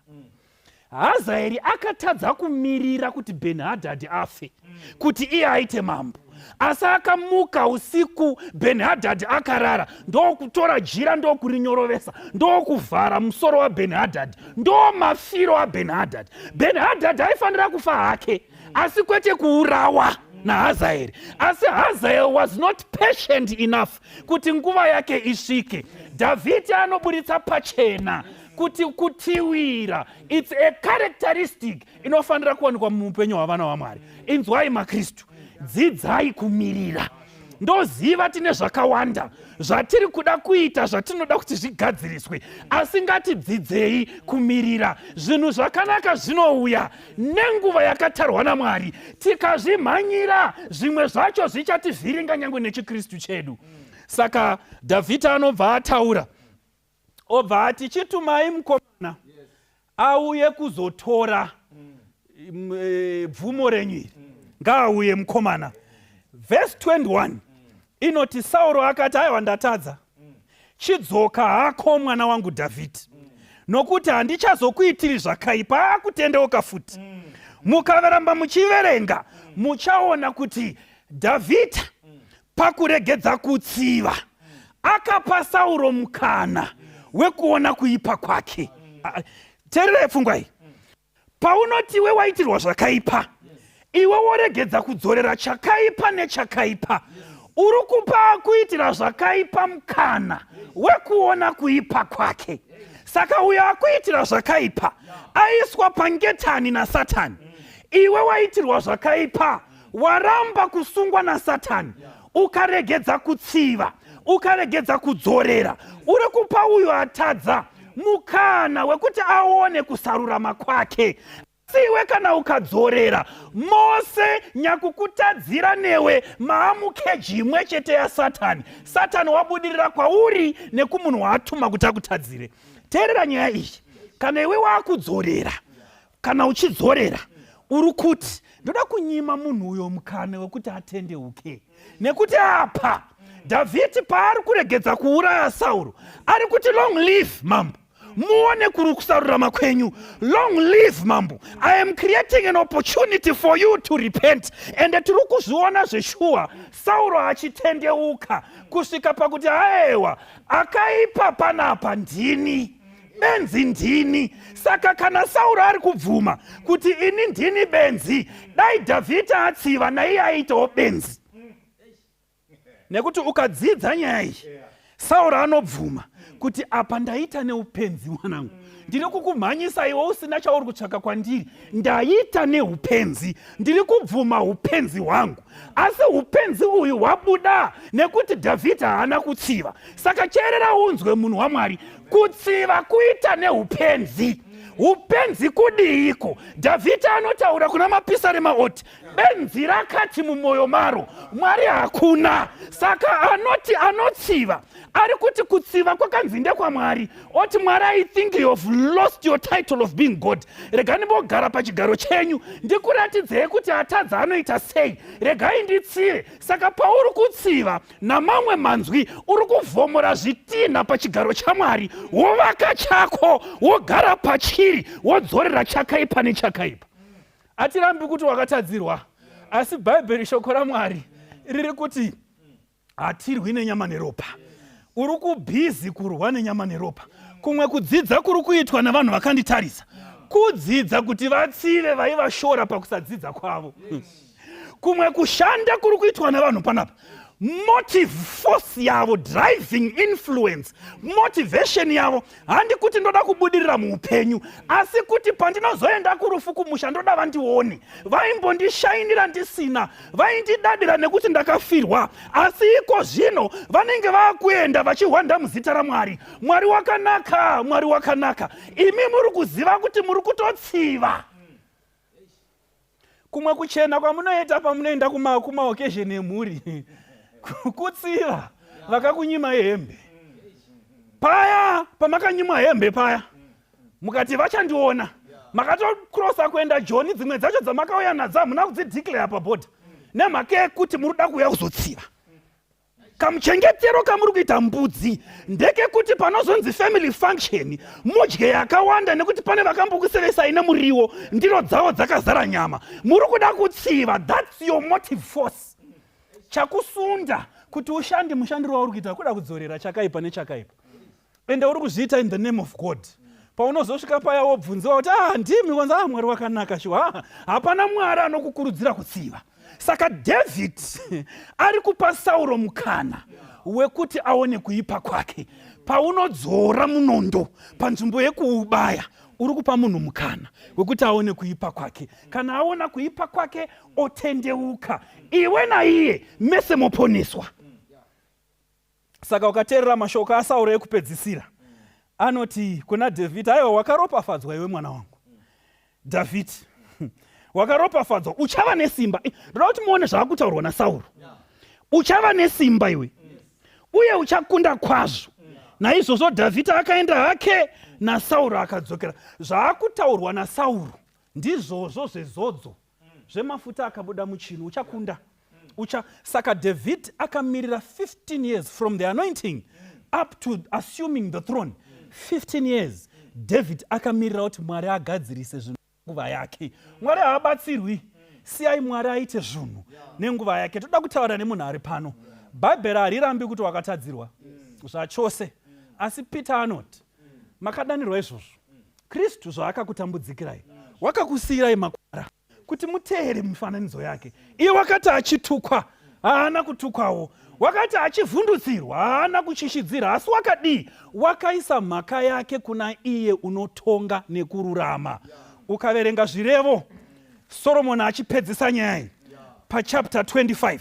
[SPEAKER 5] Hazaeri akatadza kumirira kuti Bheni-Hadhadhi afe kuti iye aite mambo. Asi akamuka usiku, Bheni-Hadhadhi akarara, ndokutora jira ndokurinyorovesa, ndokuvhara musoro waBheni-Hadhadhi. Ndo mafiro aBheni-Hadhadhi. Bheni-Hadhadhi aifanira kufa hake, asi kwete kuurawa naHazaeri. Asi Hazaeri was not patient enough kuti nguva yake isvike. Dhavhidhi anoburitsa pachena kuti kutiwira, it's a characteristic inofanira kuwanikwa muupenyu hwavana vaMwari. Inzwai maKristu, dzidzai kumirira. ndoziva tine zvakawanda zvatiri kuda kuita zvatinoda kuti zvigadziriswe, asi ngatidzidzei kumirira. Zvinhu zvakanaka zvinouya nenguva yakatarwa naMwari. Tikazvimhanyira zvimwe zvacho zvichativhiringa nyange nechikristu chedu. Saka Dhavhidha anobva ataura, obva ati chitumai mukomana auye kuzotora bvumo renyu iri. Ngaauye mukomana. Verse 21 inoti Sauro akati aiwa ndatadza, chidzoka hako mwana wangu Dhavhidhi, nokuti handichazokuitiri zvakaipa. Akutendeuka futi. Mukaveramba muchiverenga muchaona kuti Dhavhidhi pakuregedza kutsiva akapa Sauro mukana wekuona kuipa kwake. Teerera pfungwa iyi. Paunoti iwe waitirwa zvakaipa, iwe woregedza kudzorera chakaipa nechakaipa, uri kupa kuitira zvakaipa mukana wekuona kuipa kwake. Saka uyo akuitira zvakaipa aiswa pangetani naSatani. Iwe waitirwa zvakaipa, waramba kusungwa naSatani, ukaregedza kutsiva, ukaregedza kudzorera, uri kupa uyo atadza mukana wekuti aone kusarurama kwake. Siwe kana ukadzorera, Mose nyakukutadzira newe maamukeji imwe chete yaSatani. Satani wabudirira kwauri nekumunhu waatuma kuti akutadzire. Teerera nyaya iyi. Kana iwe wakudzorera, kana uchidzorera, uri kuti ndoda kunyima munhu uyo mukana wekuti atendeuke. Nekuti apa Dhavhidhi paari kuregedza kuuraya Sauro, ari kuti long live mambo, muone kuri kusarurama kwenyu. Long live mambo, I am creating an opportunity for you to repent. And tiri kuzviona zveshuwa Sauro achitendeuka kusvika pakuti aiwa akaipa panapa ndini, benzi ndini. Saka kana Sauro ari kubvuma kuti ini ndini benzi, dai Dhavhidhi atsiva naiye aitawo benzi. Nekuti ukadzidza nyaya iyi, Sauro anobvuma kuti apa ndaita neupenzi mwanangu. Ndiri kukumhanyisa iwe usina chauri kutsvaka kwandiri. Ndaita neupenzi, ndiri kubvuma upenzi hwangu. Asi upenzi uyu hwabuda nekuti Dhavhidhi haana kutsiva. Saka cherera unzwe munhu waMwari, kutsiva kuita neupenzi. Upenzi kudiiko? Dhavhidhi anotaura kuna mapisarema oti benzi rakati mumwoyo maro, Mwari hakuna. Saka anoti anotsiva, ari kuti kutsiva kwakanzi ndekwaMwari. Oti Mwari, I think you have lost your title of being God. Regani mbogara pachigaro chenyu ndikuratidzei kuti atadza anoita sei. Regai nditsive. Saka pauri kutsiva namamwe manzwi, uri kuvhomora zvitinha pachigaro chaMwari, wovaka chako, wogara pachiri, wodzorera chakaipa nechakaipa. Hatirambi kuti wakatadzirwa, asi Bhaibheri shoko raMwari riri kuti hatirwi nenyama neropa. Uri kubhizi kurwa nenyama neropa. Kumwe kudzidza kuri kuitwa navanhu vakanditarisa, kudzidza kuti vatsive vaivashora pakusadzidza kwavo. Kumwe kushanda kuri kuitwa navanhu panapa. Motive force yavo, driving influence, motivation yavo handi kuti ndoda kubudirira muupenyu, asi kuti pandinozoenda kurufu kumusha ndoda vandione. Vaimbondishainira ndisina, vaindidadira nekuti ndakafirwa, asi iko zvino vanenge vakuenda vachihwanda muzita raMwari. Mwari wakanaka, Mwari wakanaka. Imi muri kuziva kuti muri kutotsiva. Kumwe kuchena kwamunoita pamunoenda kuma-occasion emhuri. Kutsiva vakakunyima hembe paya, pamakanyima hembe paya mukati vachandiona, makatokrosa kuenda Joni, dzimwe dzacho dzamakauya nadzo hamuna kudzideclare pabhodha nemhaka yekuti muri kuda kuuya kuzotsiva. Kamuchengetero kamuri kuita mbudzi ndeke kuti panozonzi family function mudye yakawanda, nekuti pane vakambokusevesai nemuriwo, ndiro dzavo dzakazara nyama. Muri kuda kutsiva. That's your motive force. Chakusunda kuti ushande mushandiro wauri kuita kuda kudzorera chakaipa nechakaipa. Ende uri kuzviita in the name of God. Paunozosvika paya wobvunziwa kuti ndimi wanza Mwari wakanaka shuwa. Hapana Mwari anokukurudzira kutsiva. Saka David ari kupa Sauro mukana wekuti aone kuipa kwake. Paunodzora munondo panzvimbo yekuubaya, uri kupa munhu mukana wekuti aone kuipa kwake. Kana aona kuipa kwake otendeuka, iwe naiye mese moponeswa. Saka ukateerera mashoko aSauro ekupedzisira, anoti kuna Dhavhidhi, aiwa wakaropafadzwa iwe mwana wangu Dhavhidhi, wakaropafadzwa, uchava nesimba. Ndoda kuti muone zvakutaurwa naSauro. Uchava nesimba iwe, uye uchakunda kwazvo. Naizvozvo Dhavhidhi akaenda hake naSauro akadzokera. Zvakutaurwa naSauro ndizvozvo zvezodzo zvemafuta akabuda muchinhu, uchakunda. Saka David akamirira 15 years from the anointing up to assuming the throne. 15 years David akamirira kuti Mwari agadzirise zvinhu nguva yake. Mwari haabatsirwi, siyai Mwari aite zvinhu nenguva yake. Toda kutaura nemunhu ari pano. Bhaibheri harirambi kuti wakatadzirwa zvachose, asi Peter anoti makadanirwa izvozvo. Kristu zvaakakutambudzikirai, wakakusiyirai makwara kuti muteere mifananidzo yake. Iye wakati achitukwa haana kutukwawo, wakati achivhundutsirwa haana kuchishidzira, asi wakadii? Wakaisa mhaka yake kuna iye unotonga nekururama. Ukaverenga zvirevo Soromoni achipedzisa nyaya pachapter 25,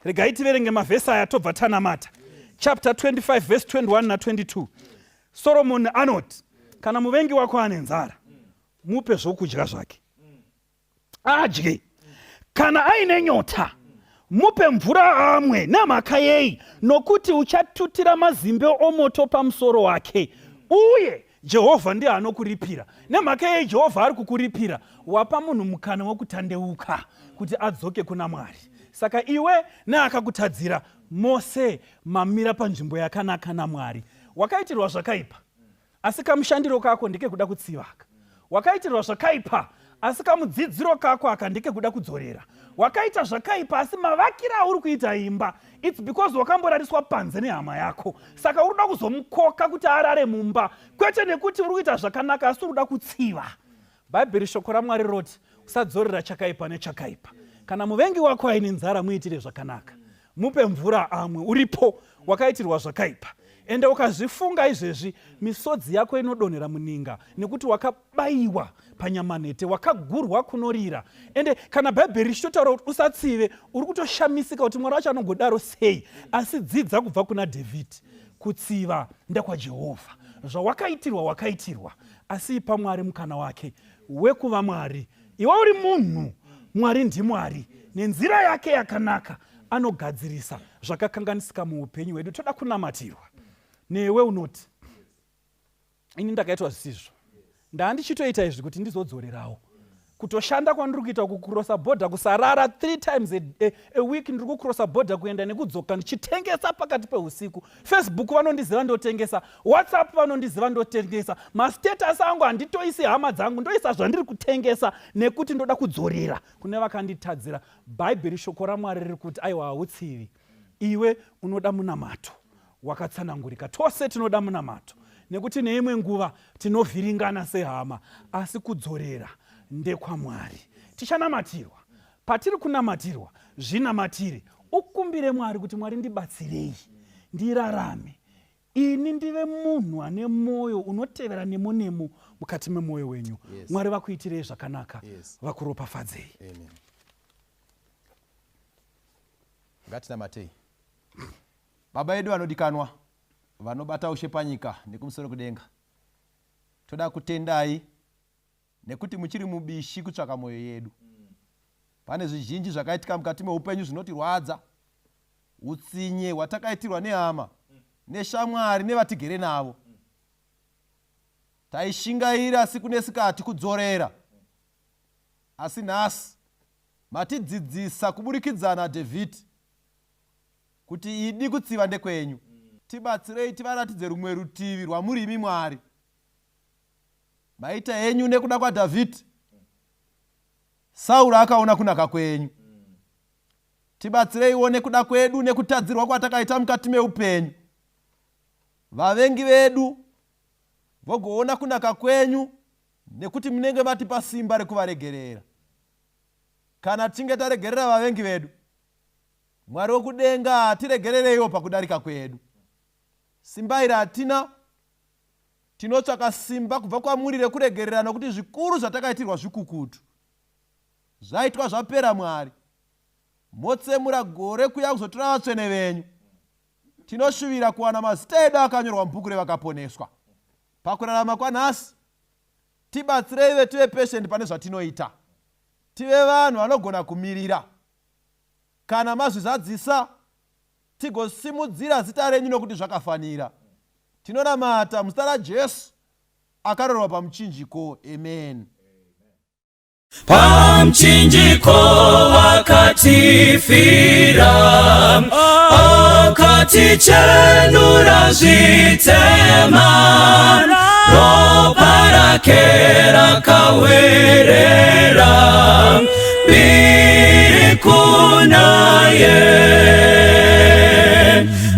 [SPEAKER 5] regai tiverenge mavhesi aya tobva tanamata. Chapter 25 verse 21 na22. Soromoni anoti, kana muvengi wako ane nzara, mupe zvokudya zvake adye. Kana aine nyota, mupe mvura amwe. Namhaka yei? Nokuti uchatutira mazimbe omoto pamusoro wake, uye Jehovha ndiye anokuripira. Nemhaka yei Jehovha ari kukuripira? Wapa munhu mukana wokutandeuka kuti adzoke kuna Mwari. Saka iwe neakakutadzira mose mamira panzvimbo yakanaka naMwari. Wakaitirwa zvakaipa, asi kamushandiro kako ndike kuda kutsivaka. Wakaitirwa zvakaipa, asi kamudzidziro kako aka ndike kuda kudzorera. Wakaita zvakaipa, asi mavakira auri kuita imba, it's because wakamborariswa panze nehama yako. Saka uri kuda kuzomukoka kuti arare mumba, kwete nekuti uri kuita zvakanaka, asi uri kuda kutsiva. Bhaibheri shoko raMwari roti, usadzorera chakaipa nechakaipa. Kana muvengi wako aine nzara, muitire zvakanaka, mupe mvura amwe. Uripo wakaitirwa zvakaipa, ende ukazvifunga izvezvi, misodzi yako inodonhera muninga, nekuti wakabayiwa panyamanete, wakagurwa kunorira. Ende kana Bhaibheri richitotaura kuti usatsive, uri kutoshamisika kuti Mwari wacho anongodaro sei. Asi dzidza kubva kuna Dhavhidhi, kutsiva ndekwaJehovha. Zvawakaitirwa wakaitirwa, asi ipa Mwari mukana wake wekuva Mwari. Iwe uri munhu, Mwari ndiMwari, nenzira yake yakanaka anogadzirisa zvakakanganisika muupenyu hwedu. Toda kunamatirwa. Newe unoti, ini ndakaitwa zvisizvo, ndandichitoita izvi kuti ndizodzorerawo. Kutoshanda kwandiri kuita kukurosa bhodha, kusarara 3 times a week, ndiri kukurosa bhodha kuenda nekudzoka, ndichitengesa pakati peusiku. Facebook vanondiziva ndotengesa, WhatsApp vanondiziva ndotengesa, mastatus angu handitoisi hama dzangu, ndoisa zvandiri kutengesa nekuti ndoda kudzorera kune vakanditadzira. Bhaibheri shoko raMwari riri kuti aiwa, hautsivi, iwe unoda munamato wakatsanangurika. Tose tinoda munamato, nekuti neimwe nguva tinovhiringana sehama, asi kudzorera ndekwaMwari. Tichanamatirwa. Patiri kunamatirwa, zvinamatire, ukumbire Mwari kuti Mwari ndibatsirei, ndirarame, ini ndive munhu ane moyo unotevera nemo mukati memwoyo wenyu. Yes. Mwari vakuitirei zvakanaka. Yes. Vakuropafadzei.
[SPEAKER 3] Amen. Ngatinamatei. Baba edu vanodikanwa, vanobata ushe panyika nekumusoro kudenga, toda kutendai nekuti muchiri mubishi kutsvaka moyo yedu. Pane zvizhinji zvakaitika mukati meupenyu zvinotirwadza, utsinye hwatakaitirwa nehama, neshamwari nevatigere navo. Taishingaira siku nesikati kudzorera, asi nhasi matidzidzisa kuburikidzana Dhavhidhi kuti idi kutsiva ndekwenyu. Tibatsirei tivaratidze rumwe rutivi rwamurimi Mwari. Maita henyu nekuda kwaDhavhidhi, Sauro akaona kunaka kwenyu. Tibatsirei one kuda kwedu nekutadzirwa kwatakaita mukati meupenyu. Vavengi vedu vogoona kunaka kwenyu nekuti munenge vatipa simba rekuvaregerera. Kana tinge taregerera vavengi vedu, Mwari wokudenga tiregerereiwo pakudarika kwedu. Simba iri hatina, tinotsvaka simba kubva kwamuri rekuregererana kuti zvikuru zvatakaitirwa zvikukutu zvaitwa zvapera Mwari. Motsemura gore kuya kuzotora vatsvene venyu. Tinoshuvira kuwana mazita edu akanyorwa mubhuku revakaponeswa. Pakurarama kwanhasi tibatsirei tive patient pane zvatinoita. Tive vanhu vanogona kumirira. Kana mazvizadzisa tigosimudzira zita renyu nokuti zvakafanira. Tinonamata muzita raJesu akarorwa pamuchinjiko. Amen.
[SPEAKER 1] Pamchinjiko akatifira, akatichenura zvitema, ropa rake rakawerera, mbiri kunaye,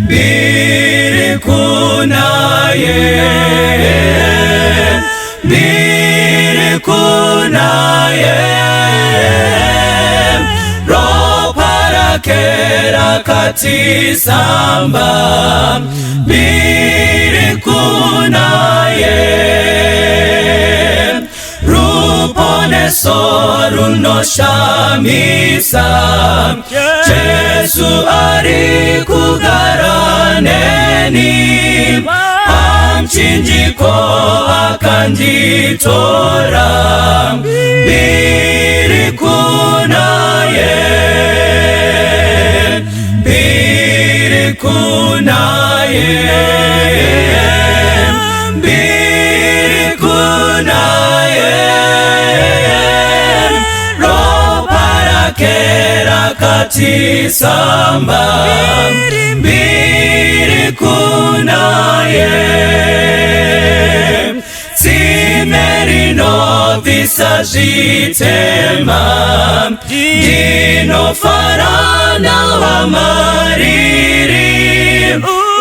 [SPEAKER 1] mbiri kunaye, mbiri kunaye, ropa rake rakatisamba, mbiri kunaye, ruponeso runoshamisa, Jesu ari kugara neni, pamchinjiko akanditora, mbiri kunaye, mbiri kunaye, mbiri kunaye, ropa rake rakatisamba, mbiri kunaye, tsime rinobvisa zvitema, ndinofara navamariri,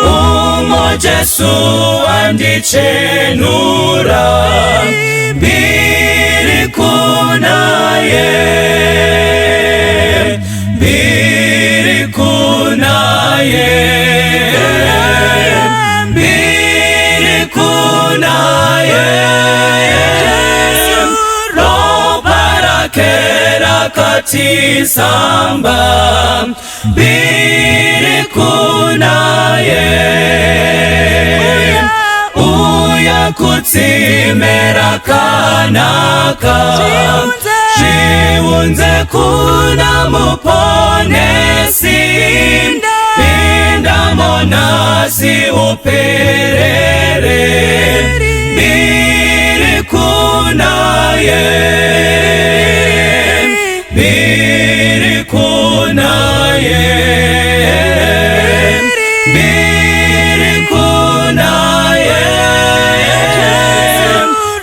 [SPEAKER 1] umo Jesu andichenura, mbiri kunaye, mbiri kunaye, mbiri kunaye, ropa rake rakatisamba, mbiri kunaye, uya kutsime rakanaka, zviunze kuna muponesi, pinda monasi uperere, mbiri kunaye, mbiri kunaye, mbiri kunaye,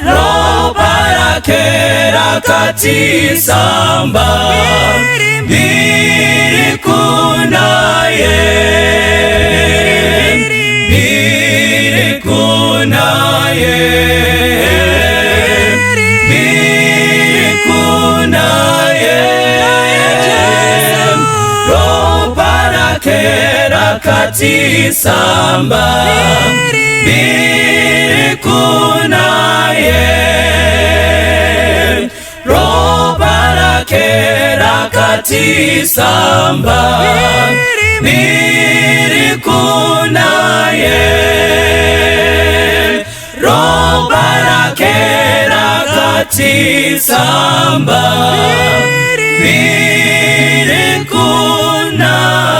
[SPEAKER 1] ropa rake rakatisamba, mbiri kunaye, mbiri kunaye, mbiri kunaye, ropa rake rakatisamba, mbiri kunaye, ropa rake rakatisamba, mbiri kunaye, ropa rake rakatisamba, mbiri kunaye.